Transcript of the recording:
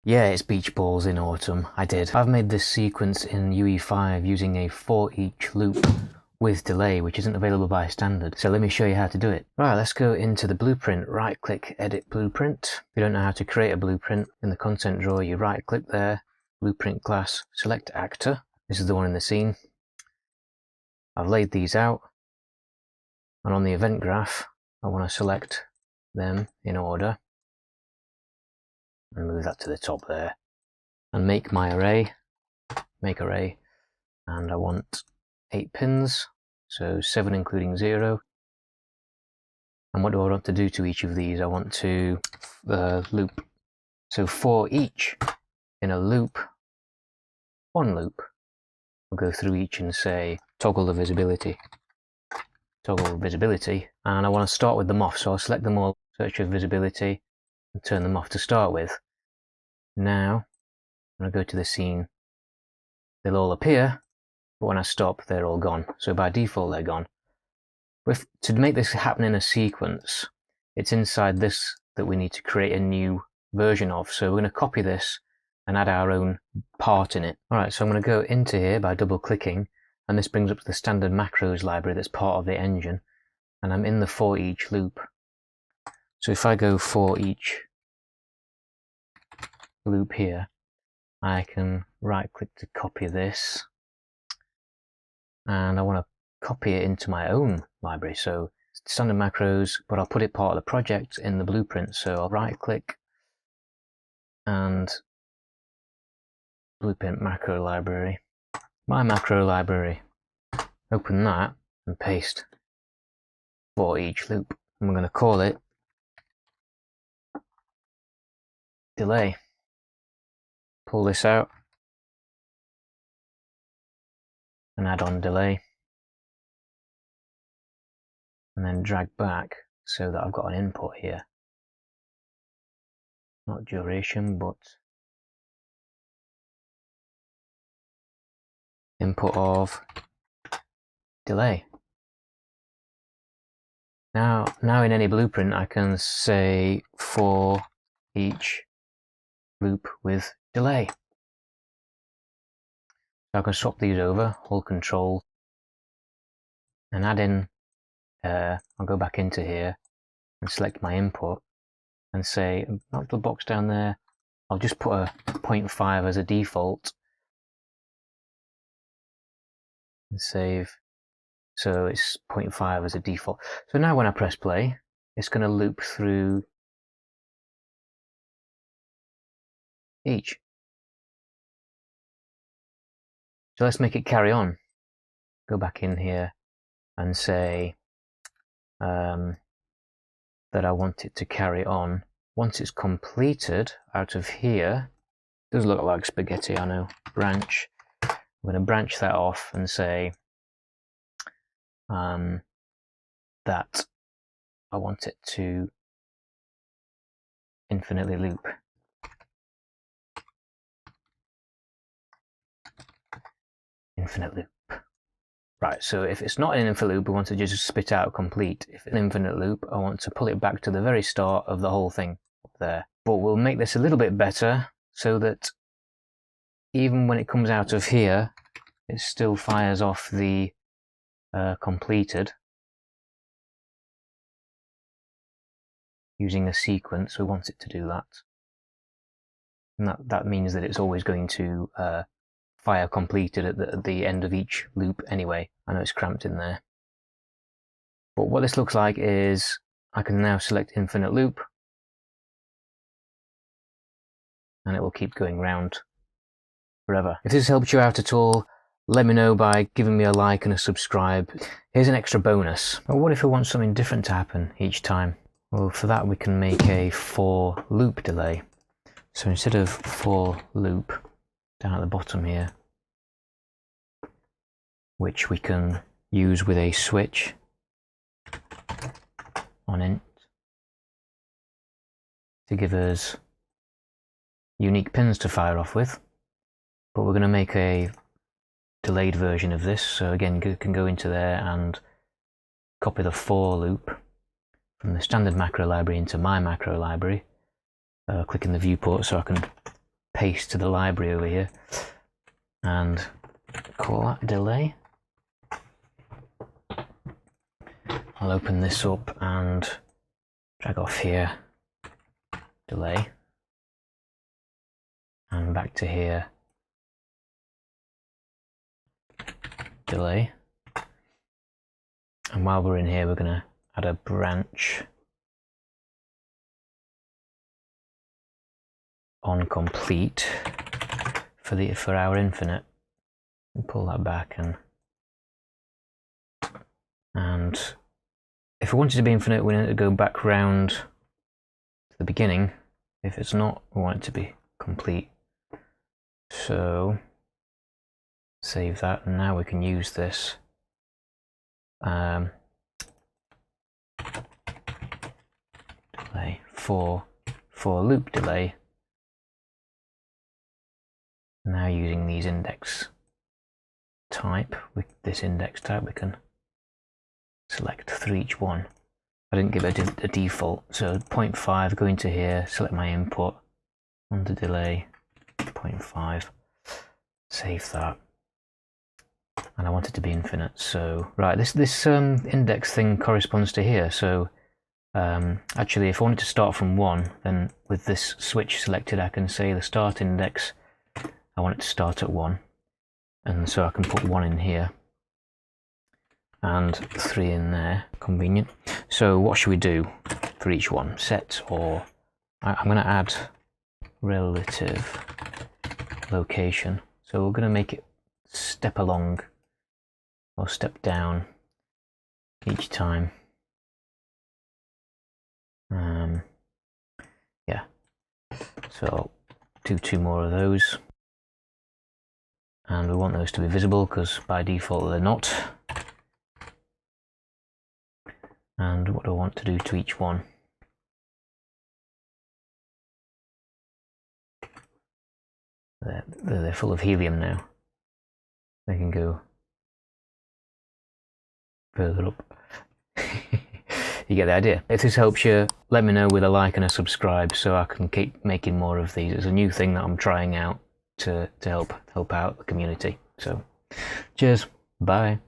Yeah, it's beach balls in autumn. I did. I've made this sequence in UE5 using a for each loop with delay, which isn't available by standard. So let me show you how to do it. Right, let's go into the blueprint. Right click, edit blueprint. If you don't know how to create a blueprint, in the content drawer, you right click there, blueprint class, select actor. This is the one in the scene. I've laid these out. And on the event graph, I want to select them in order and move that to the top there. And make my array, make array, and I want 8 pins, so 7 including 0. And what do I want to do to each of these? I want to loop. So for each in a loop, one loop, I'll go through each and say toggle the visibility. Toggle visibility, and I want to start with them off, so I'll select them all, search for visibility, and turn them off to start with. Now, when I go to the scene, they'll all appear, but when I stop, they're all gone. So by default, they're gone. To make this happen in a sequence, it's inside this that we need to create a new version of. So we're going to copy this and add our own part in it. Alright, so I'm going to go into here by double clicking, and this brings up the standard macros library that's part of the engine, and I'm in the for each loop. So if I go for each loop here, I can right click to copy this, and I want to copy it into my own library. So standard macros, but I'll put it part of the project in the blueprint. So I'll right click and blueprint macro library, my macro library, open that and paste for each loop. And we're going to call it delay. Pull this out and add on delay, and then drag back so that I've got an input here. Not duration, but input of delay. Now in any blueprint, I can say for each loop with delay. So I can swap these over, hold control, and add in, I'll go back into here and select my input and say, not the box down there, I'll just put a 0.5 as a default and save. So it's 0.5 as a default. So now when I press play, it's going to loop through each. So let's make it carry on. Go back in here and say that I want it to carry on. Once it's completed, out of here, it does look like spaghetti, I know, branch. I'm going to branch that off and say that I want it to infinitely loop. Infinite loop. Right, so if it's not an infinite loop, I want to just spit out complete. If it's an infinite loop, I want to pull it back to the very start of the whole thing up there. But we'll make this a little bit better so that even when it comes out of here, it still fires off the completed using a sequence. We want it to do that. And that means that it's always going to fire completed at the end of each loop anyway. I know it's cramped in there. But what this looks like is I can now select infinite loop, and it will keep going round forever. If this helped you out at all, let me know by giving me a like and a subscribe. Here's an extra bonus. But what if we want something different to happen each time? Well, for that we can make a for loop delay. So instead of for loop, down at the bottom here, which we can use with a switch on int to give us unique pins to fire off with, but we're going to make a delayed version of this. So again, you can go into there and copy the for loop from the standard macro library into my macro library, click in the viewport so I can paste to the library over here and call that delay. I'll open this up and drag off here, delay, and back to here, delay. And while we're in here, we're going to add a branch on complete for our infinite. We'll pull that back, and if we want it to be infinite, we need to go back round to the beginning. If it's not, we want it to be complete. So save that, and now we can use this delay for loop delay. Now using these index type, with this index type, we can select for each one. I didn't give it a default, so 0.5, go into here, select my input, onto delay, 0.5, save that, and I want it to be infinite. So right, this index thing corresponds to here. So actually, if I wanted to start from 1, then with this switch selected, I can say the start index, I want it to start at 1, and so I can put 1 in here and 3 in there, convenient. So what should we do for each one? Set, or I'm going to add relative location. So we're going to make it step along or step down each time. Yeah, so I'll do 2 more of those, and we want those to be visible because by default they're not. And what do I want to do to each one? They're full of helium now. They can go further up. You get the idea. If this helps you, let me know with a like and a subscribe so I can keep making more of these. It's a new thing that I'm trying out to help out the community. So cheers, bye.